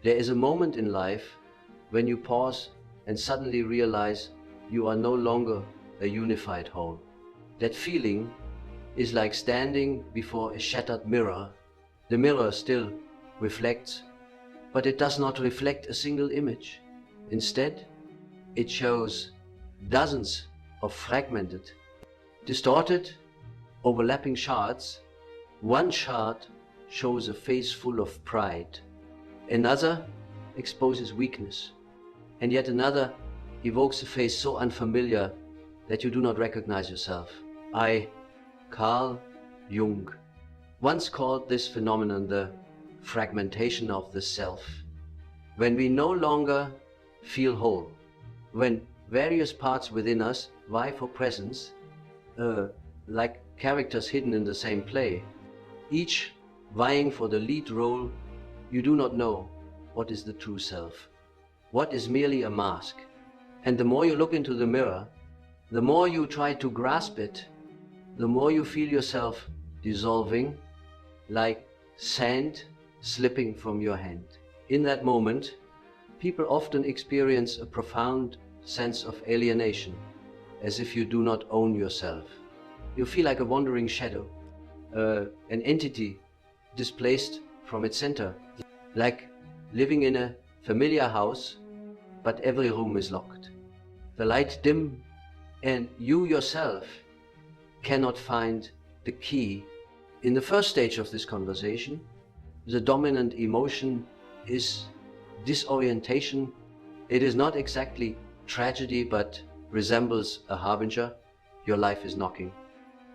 There is a moment in life when you pause and suddenly realize you are no longer a unified whole. That feeling is like standing before a shattered mirror. The mirror still reflects, but it does not reflect a single image. Instead, it shows dozens of fragmented, distorted, overlapping shards. One shard shows a face full of pride. Another exposes weakness. And yet another evokes a face so unfamiliar that you do not recognize yourself. Carl Jung, once called this phenomenon the fragmentation of the self. When we no longer feel whole, when various parts within us vie for presence, like characters hidden in the same play, each vying for the lead role, you do not know what is the true self, what is merely a mask. And the more you look into the mirror, the more you try to grasp it, the more you feel yourself dissolving, like sand slipping from your hand. In that moment, people often experience a profound sense of alienation, as if you do not own yourself. You feel like a wandering shadow, an entity displaced from its center, like living in a familiar house, but every room is locked. The light dim, and you yourself cannot find the key. In the first stage of this conversation, the dominant emotion is disorientation. It is not exactly tragedy, but resembles a harbinger. Your life is knocking,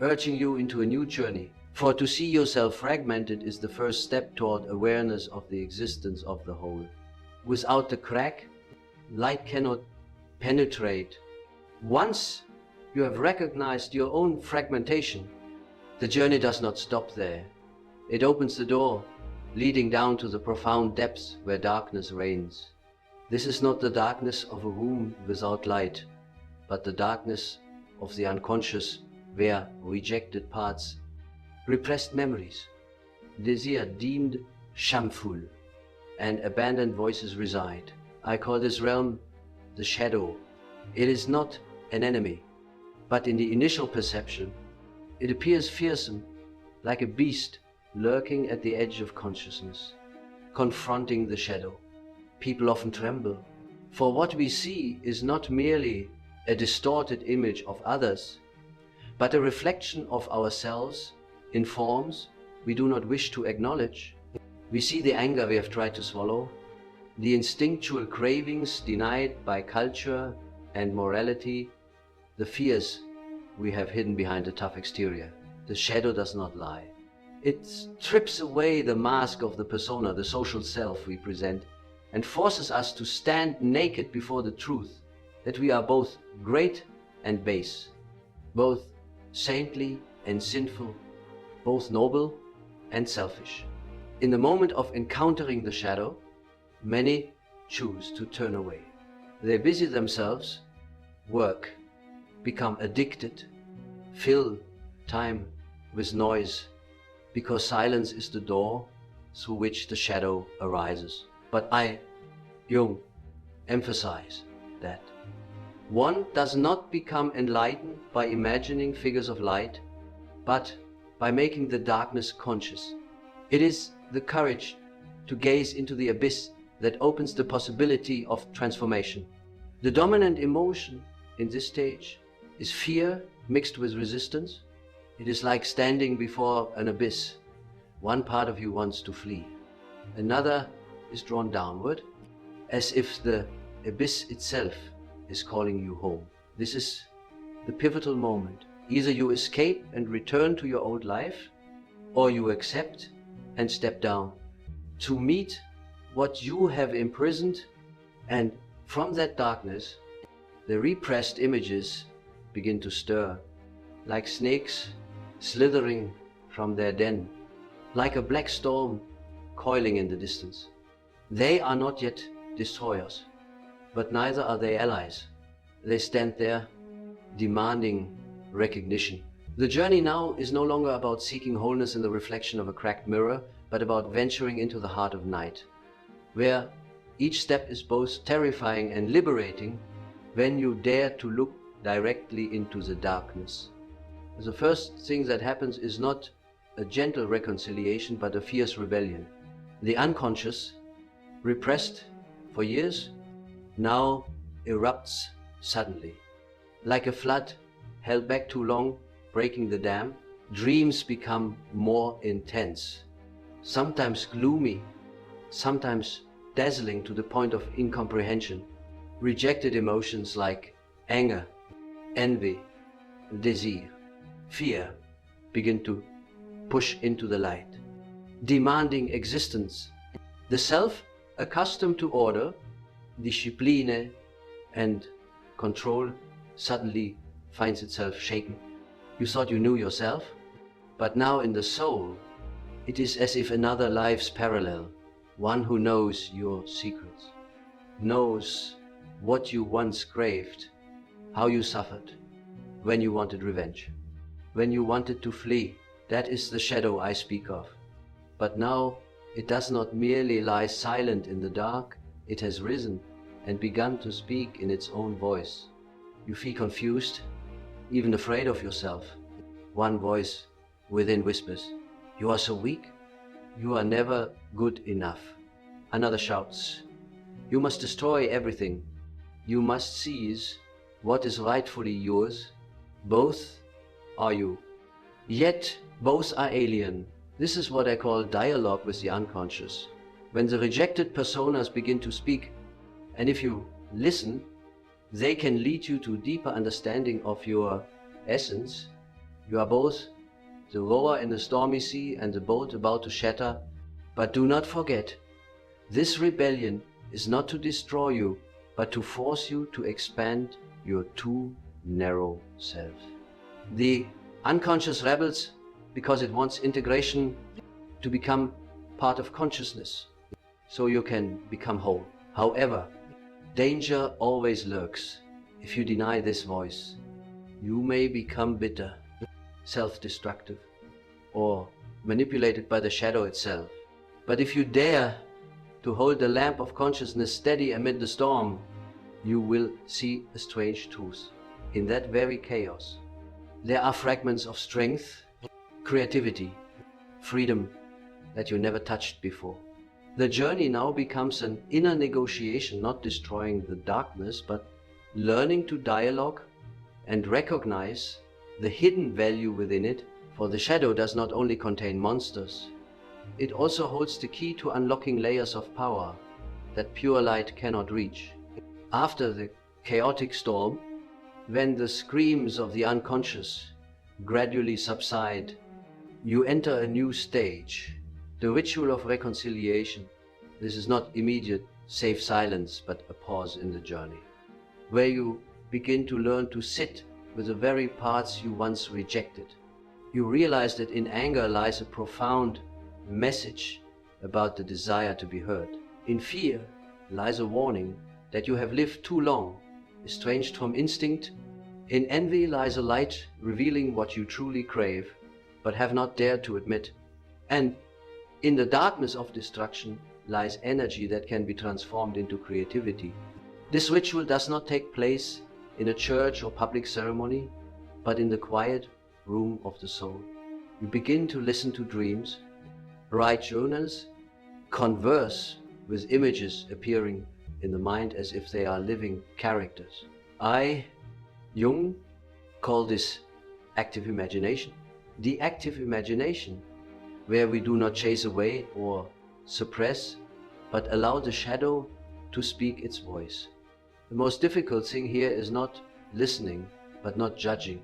urging you into a new journey. For to see yourself fragmented is the first step toward awareness of the existence of the whole. Without the crack, light cannot penetrate. Once you have recognized your own fragmentation, the journey does not stop there. It opens the door, leading down to the profound depths where darkness reigns. This is not the darkness of a room without light, but the darkness of the unconscious, where rejected parts, repressed memories, desire deemed shameful, and abandoned voices reside. I call this realm the shadow. It is not an enemy, but in the initial perception, it appears fearsome, like a beast lurking at the edge of consciousness, confronting the shadow. People often tremble, for what we see is not merely a distorted image of others, but a reflection of ourselves in forms we do not wish to acknowledge. We see the anger we have tried to swallow, the instinctual cravings denied by culture and morality, the fears we have hidden behind a tough exterior. The shadow does not lie. It strips away the mask of the persona, the social self we present, and forces us to stand naked before the truth that we are both great and base, both saintly and sinful, both noble and selfish. In the moment of encountering the shadow, many choose to turn away. They busy themselves, work, become addicted, fill time with noise, because silence is the door through which the shadow arises. But Jung, emphasize that one does not become enlightened by imagining figures of light, but by making the darkness conscious. It is the courage to gaze into the abyss that opens the possibility of transformation. The dominant emotion in this stage is fear mixed with resistance. It is like standing before an abyss. One part of you wants to flee. Another is drawn downward, as if the abyss itself is calling you home. This is the pivotal moment. Either you escape and return to your old life, or you accept and step down to meet what you have imprisoned, and from that darkness, the repressed images begin to stir, like snakes slithering from their den, like a black storm coiling in the distance. They are not yet destroyers, but neither are they allies. They stand there, demanding recognition. The journey now is no longer about seeking wholeness in the reflection of a cracked mirror, but about venturing into the heart of night, where each step is both terrifying and liberating when you dare to look directly into the darkness. The first thing that happens is not a gentle reconciliation, but a fierce rebellion. The unconscious, repressed for years, now erupts suddenly. Like a flood held back too long, breaking the dam, dreams become more intense, sometimes gloomy, sometimes dazzling to the point of incomprehension. Rejected emotions like anger, envy, desire, fear begin to push into the light, demanding existence. The self, accustomed to order, discipline, and control, suddenly finds itself shaken. You thought you knew yourself, but now in the soul, it is as if another life's parallel, one who knows your secrets, knows what you once craved, how you suffered, when you wanted revenge, when you wanted to flee. That is the shadow I speak of. But now it does not merely lie silent in the dark, it has risen and begun to speak in its own voice. You feel confused, even afraid of yourself. One voice within whispers, "You are so weak. You are never good enough." Another shouts, "You must destroy everything. You must seize what is rightfully yours. Both are you. Yet both are alien." This is what I call dialogue with the unconscious. When the rejected personas begin to speak, and if you listen, they can lead you to deeper understanding of your essence. You are both the rower in the stormy sea and the boat about to shatter. But do not forget, this rebellion is not to destroy you, but to force you to expand your too narrow self. The unconscious rebels because it wants integration to become part of consciousness, so you can become whole. However, danger always lurks. If you deny this voice, you may become bitter, self-destructive, or manipulated by the shadow itself. But if you dare to hold the lamp of consciousness steady amid the storm, you will see a strange truth. In that very chaos, there are fragments of strength, creativity, freedom that you never touched before. The journey now becomes an inner negotiation, not destroying the darkness, but learning to dialogue and recognize the hidden value within it. For the shadow does not only contain monsters, it also holds the key to unlocking layers of power that pure light cannot reach. After the chaotic storm, when the screams of the unconscious gradually subside, you enter a new stage, the ritual of reconciliation. This is not immediate, safe silence, but a pause in the journey, where you begin to learn to sit with the very parts you once rejected. You realize that in anger lies a profound message about the desire to be heard. In fear lies a warning that you have lived too long, estranged from instinct. In envy lies a light revealing what you truly crave, but have not dared to admit. And in the darkness of destruction lies energy that can be transformed into creativity. This ritual does not take place in a church or public ceremony, but in the quiet room of the soul. You begin to listen to dreams, write journals, converse with images appearing in the mind as if they are living characters. Jung, call this active imagination. The active imagination, where we do not chase away or suppress, but allow the shadow to speak its voice. The most difficult thing here is not listening, but not judging.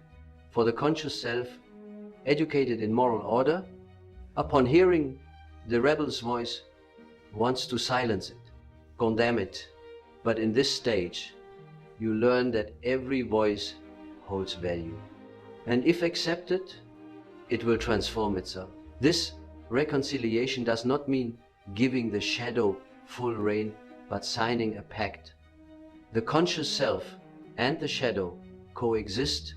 For the conscious self, educated in moral order, upon hearing the rebel's voice, wants to silence it, condemn it. But in this stage, you learn that every voice holds value. And if accepted, it will transform itself. This reconciliation does not mean giving the shadow full reign, but signing a pact. The conscious self and the shadow coexist,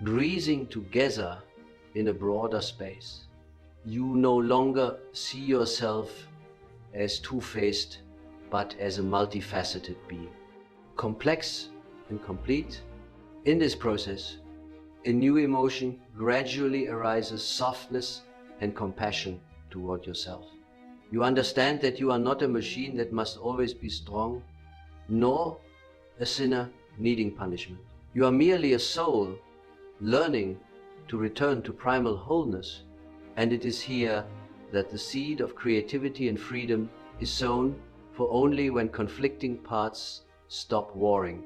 breathing together in a broader space. You no longer see yourself as two-faced but as a multifaceted being, complex and complete. In this process, a new emotion gradually arises, softness and compassion toward yourself. You understand that you are not a machine that must always be strong, nor a sinner needing punishment. You are merely a soul learning to return to primal wholeness, and it is here that the seed of creativity and freedom is sown, for only when conflicting parts stop warring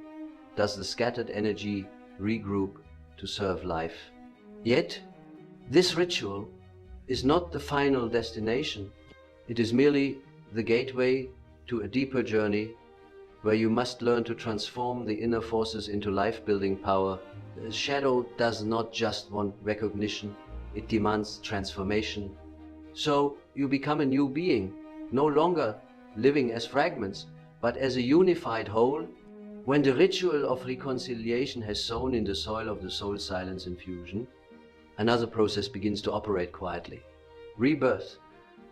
does the scattered energy regroup to serve life. Yet, this ritual is not the final destination. It is merely the gateway to a deeper journey where you must learn to transform the inner forces into life-building power. The shadow does not just want recognition, it demands transformation. So you become a new being, no longer living as fragments, but as a unified whole. When the ritual of reconciliation has sown in the soil of the soul silence infusion, another process begins to operate quietly. Rebirth.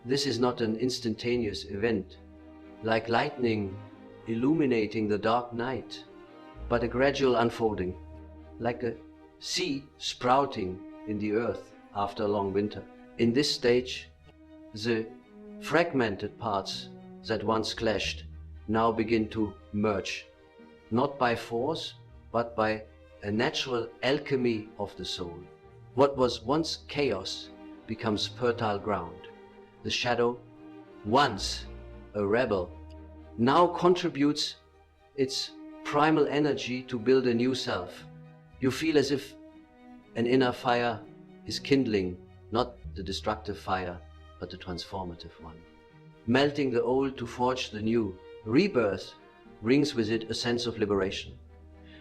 This is not an instantaneous event, like lightning illuminating the dark night, but a gradual unfolding, like a seed sprouting in the earth after a long winter. In this stage, the fragmented parts that once clashed now begin to merge, not by force, but by a natural alchemy of the soul. What was once chaos becomes fertile ground. The shadow, once a rebel, now contributes its primal energy to build a new self. You feel as if an inner fire is kindling, not the destructive fire, but the transformative one. Melting the old to forge the new. Rebirth brings with it a sense of liberation.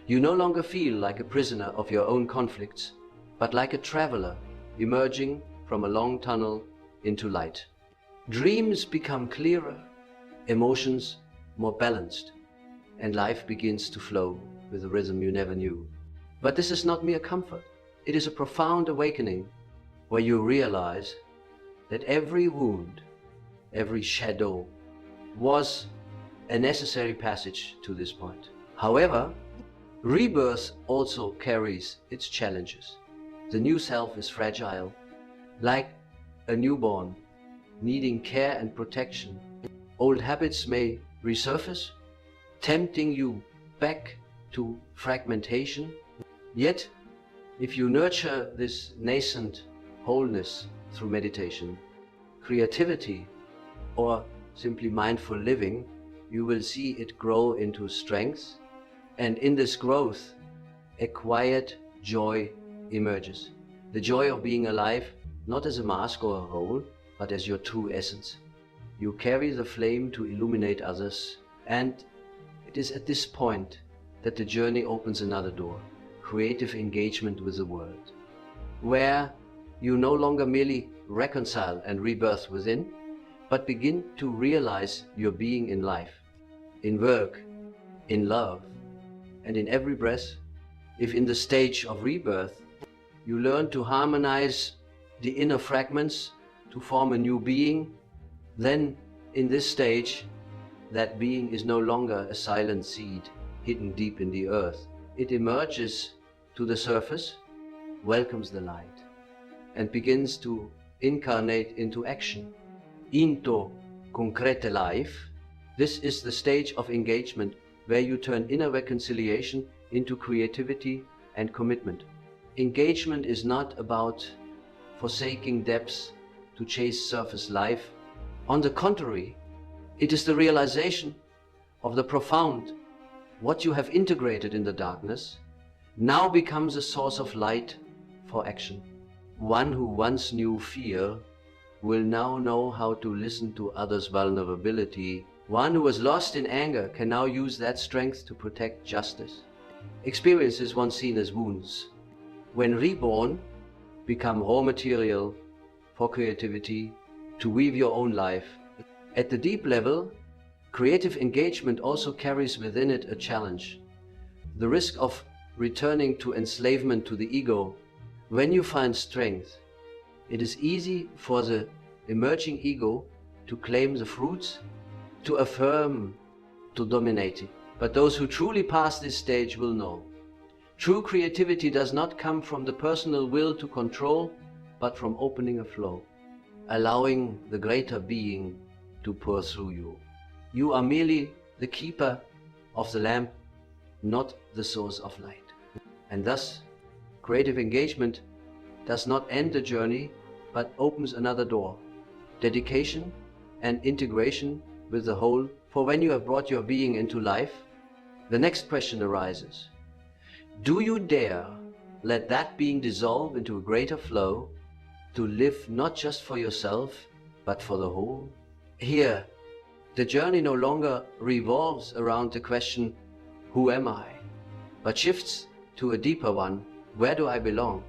You no longer feel like a prisoner of your own conflicts, but like a traveler emerging from a long tunnel into light. Dreams become clearer, emotions more balanced, and life begins to flow with a rhythm you never knew. But this is not mere comfort. It is a profound awakening where you realize that every wound, every shadow was a necessary passage to this point. However, rebirth also carries its challenges. The new self is fragile, like a newborn, needing care and protection. Old habits may resurface, tempting you back to fragmentation. Yet, if you nurture this nascent wholeness through meditation, creativity, or simply mindful living, you will see it grow into strength, and in this growth, a quiet joy emerges. The joy of being alive, not as a mask or a role, but as your true essence. You carry the flame to illuminate others, and it is at this point that the journey opens another door, creative engagement with the world, where you no longer merely reconcile and rebirth within, but begin to realize your being in life, in work, in love, and in every breath. If in the stage of rebirth, you learn to harmonize the inner fragments to form a new being, then in this stage, that being is no longer a silent seed hidden deep in the earth. It emerges to the surface, welcomes the light, and begins to incarnate into action, into concrete life. This is the stage of engagement where you turn inner reconciliation into creativity and commitment. Engagement is not about forsaking depths to chase surface life. On the contrary, it is the realization of the profound. What you have integrated in the darkness now becomes a source of light for action. One who once knew fear will now know how to listen to others' vulnerability. One who was lost in anger can now use that strength to protect justice. Experiences once seen as wounds, when reborn, become raw material for creativity to weave your own life. At the deep level, creative engagement also carries within it a challenge, the risk of returning to enslavement to the ego. When you find strength, it is easy for the emerging ego to claim the fruits, to affirm to dominate it. But those who truly pass this stage will know. True creativity does not come from the personal will to control, but from opening a flow, allowing the greater being to pour through you. You are merely the keeper of the lamp, not the source of light. And thus, creative engagement does not end the journey, but opens another door. Dedication and integration with the whole. For when you have brought your being into life, the next question arises. Do you dare let that being dissolve into a greater flow, to live not just for yourself, but for the whole? Here, the journey no longer revolves around the question, who am I? But shifts to a deeper one, where do I belong?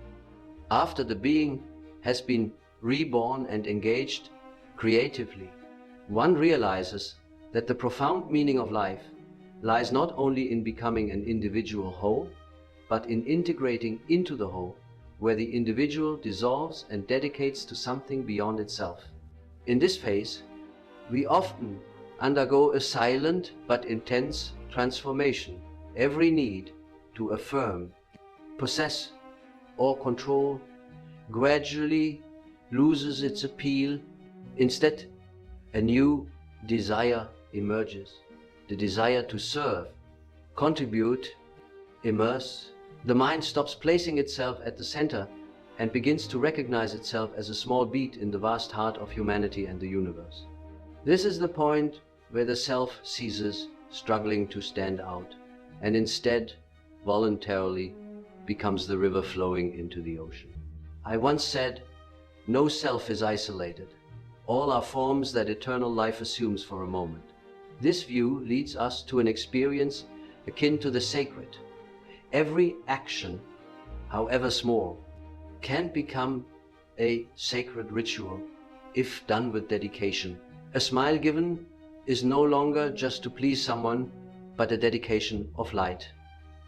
After the being has been reborn and engaged creatively, one realizes that the profound meaning of life lies not only in becoming an individual whole, but in integrating into the whole, where the individual dissolves and dedicates to something beyond itself. In this phase, we often undergo a silent but intense transformation. Every need to affirm, possess, or control gradually loses its appeal. Instead, a new desire emerges. The desire to serve, contribute, immerse. The mind stops placing itself at the center and begins to recognize itself as a small beat in the vast heart of humanity and the universe. This is the point where the self ceases struggling to stand out and instead voluntarily becomes the river flowing into the ocean. I once said, no self is isolated. All are forms that eternal life assumes for a moment. This view leads us to an experience akin to the sacred. Every action, however small, can become a sacred ritual if done with dedication. A smile given is no longer just to please someone, but a dedication of light.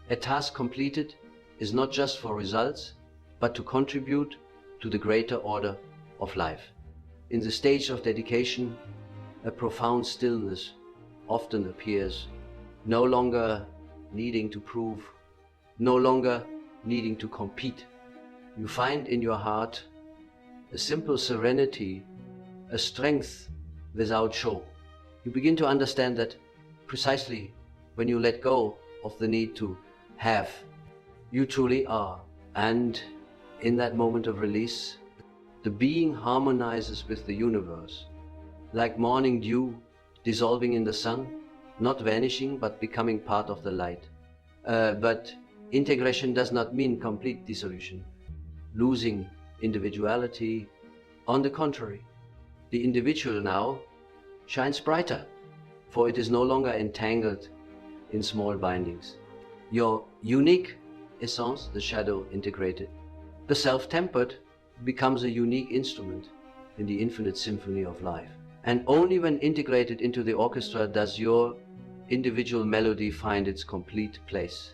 A task completed is not just for results, but to contribute to the greater order of life. In the stage of dedication, a profound stillness often appears, no longer needing to prove, no longer needing to compete. You find in your heart a simple serenity, a strength without show. You begin to understand that precisely when you let go of the need to have, you truly are. And in that moment of release, the being harmonizes with the universe, like morning dew dissolving in the sun, not vanishing but becoming part of the light. But integration does not mean complete dissolution, losing individuality. On the contrary, the individual now shines brighter, for it is no longer entangled in small bindings. Your unique essence, the shadow integrated, the self-tempered, becomes a unique instrument in the infinite symphony of life. And only when integrated into the orchestra does your individual melody find its complete place.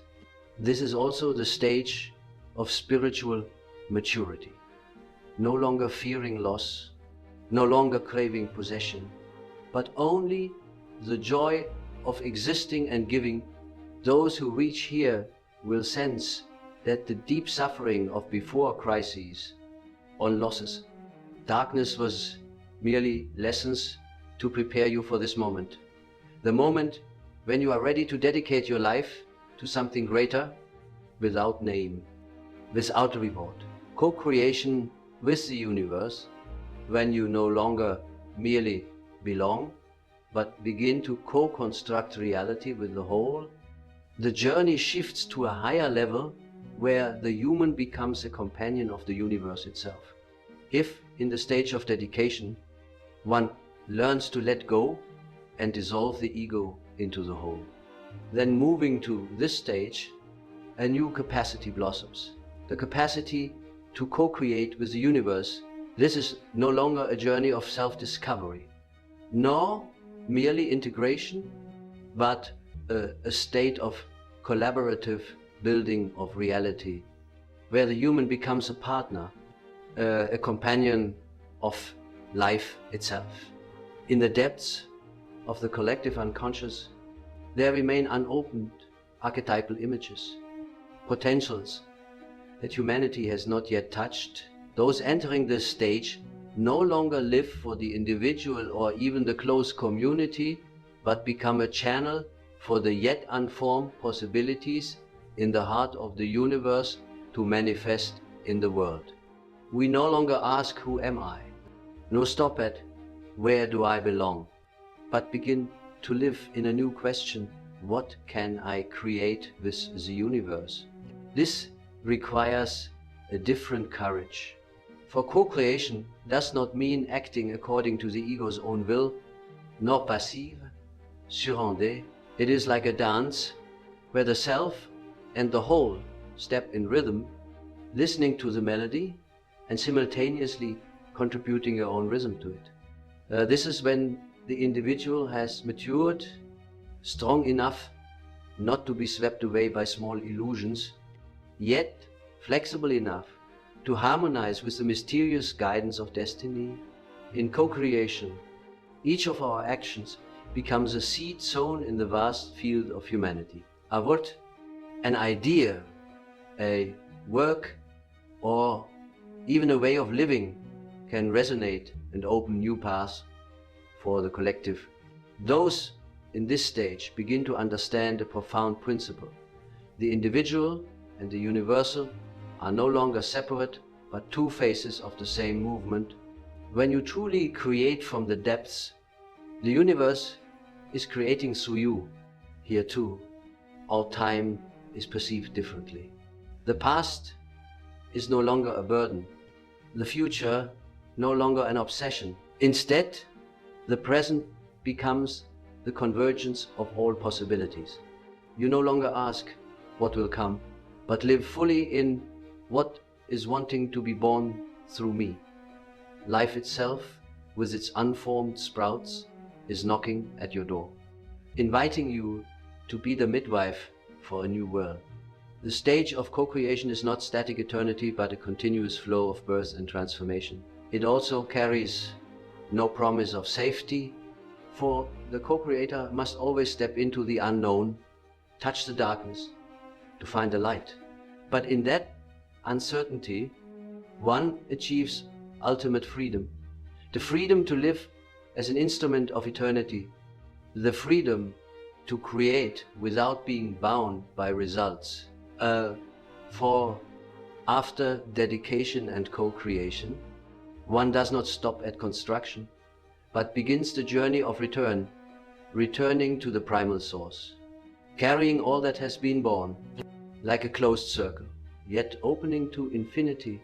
This is also the stage of spiritual maturity. No longer fearing loss, no longer craving possession, but only the joy of existing and giving. Those who reach here will sense that the deep suffering of before crises on losses, darkness was merely lessons to prepare you for this moment. The moment when you are ready to dedicate your life to something greater, without name, without reward. Co-creation with the universe, when you no longer merely belong, but begin to co-construct reality with the whole. The journey shifts to a higher level where the human becomes a companion of the universe itself. If, in the stage of dedication, one learns to let go and dissolve the ego into the whole, then moving to this stage, a new capacity blossoms. The capacity to co-create with the universe. This is no longer a journey of self-discovery, nor merely integration, but a state of collaborative building of reality, where the human becomes a partner, a companion of life itself. In the depths of the collective unconscious, there remain unopened archetypal images, potentials that humanity has not yet touched. Those entering this stage no longer live for the individual or even the close community, but become a channel for the yet unformed possibilities in the heart of the universe to manifest in the world. We no longer ask, who am I? No stop at, where do I belong? But begin to live in a new question, what can I create with the universe? This requires a different courage. For co-creation does not mean acting according to the ego's own will, nor passive, surrender. It is like a dance where the self and the whole step in rhythm, listening to the melody and simultaneously contributing your own rhythm to it. This is when the individual has matured, strong enough not to be swept away by small illusions, yet flexible enough to harmonize with the mysterious guidance of destiny. In co-creation, each of our actions becomes a seed sown in the vast field of humanity. A word, an idea, a work, or even a way of living can resonate and open new paths for the collective. Those in this stage begin to understand a profound principle. The individual and the universal are no longer separate, but two faces of the same movement. When you truly create from the depths, the universe is creating through you. Here too, all time is perceived differently. The past is no longer a burden. The future no longer an obsession. Instead, the present becomes the convergence of all possibilities. You no longer ask what will come, but live fully in what is wanting to be born through me. Life itself, with its unformed sprouts, is knocking at your door, inviting you to be the midwife for a new world. The stage of co-creation is not static eternity, but a continuous flow of birth and transformation. It also carries no promise of safety, for the co-creator must always step into the unknown, touch the darkness to find the light. But in that uncertainty, one achieves ultimate freedom. The freedom to live as an instrument of eternity. The freedom to create without being bound by results. For after dedication and co-creation, one does not stop at construction, but begins the journey of return, returning to the primal source, carrying all that has been born, like a closed circle, yet opening to infinity